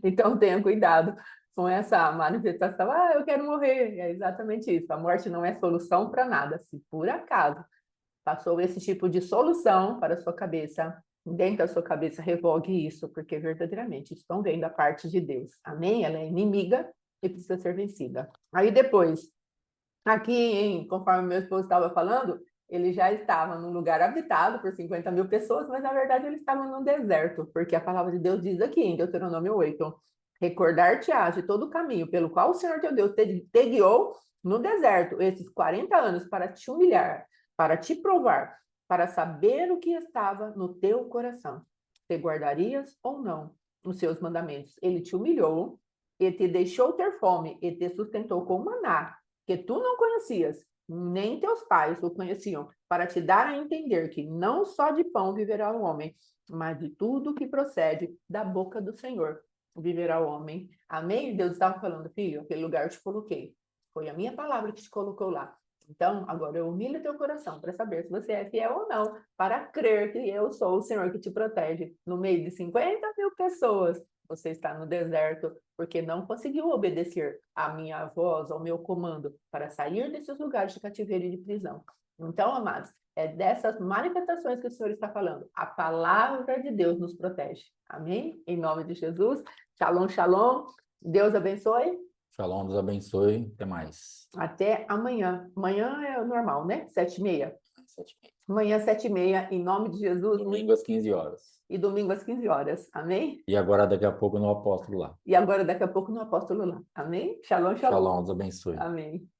Então tenha cuidado com essa manifestação, eu quero morrer, é exatamente isso, a morte não é solução para nada, se por acaso passou esse tipo de solução para a sua cabeça, dentro da sua cabeça, revogue isso, porque verdadeiramente estão vendo da parte de Deus, amém? Ela é inimiga e precisa ser vencida. Aí depois, aqui, conforme meu esposo estava falando, ele já estava num lugar habitado por 50 mil pessoas, mas na verdade ele estava num deserto, porque a palavra de Deus diz aqui em Deuteronômio 8: recordar-te-ás de todo o caminho pelo qual o Senhor teu Deus te guiou no deserto esses 40 anos para te humilhar, para te provar, para saber o que estava no teu coração, se guardarias ou não os seus mandamentos. Ele te humilhou, e te deixou ter fome, e te sustentou com maná, que tu não conhecias, nem teus pais o conheciam, para te dar a entender que não só de pão viverá o homem, mas de tudo que procede da boca do Senhor viverá o homem. Amém? Deus estava falando, filho, aquele lugar eu te coloquei. Foi a minha palavra que te colocou lá. Então, agora eu humilho teu coração para saber se você é fiel ou não, para crer que eu sou o Senhor que te protege. No meio de 50 mil pessoas, você está no deserto porque não conseguiu obedecer à minha voz, ao meu comando, para sair desses lugares de cativeiro e de prisão. Então, amados, é dessas manifestações que o Senhor está falando. A palavra de Deus nos protege. Amém? Em nome de Jesus. Shalom, shalom. Deus abençoe. Shalom, Deus abençoe. Até mais. Até amanhã. Amanhã é o normal, né? 7h30. 7h30. Amanhã, 7h30, em nome de Jesus. Domingo às 15 horas. E domingo às 15 horas. Amém? E agora, daqui a pouco, no apóstolo lá. E agora, daqui a pouco, no apóstolo lá. Amém? Shalom, shalom. Shalom, Deus abençoe. Amém.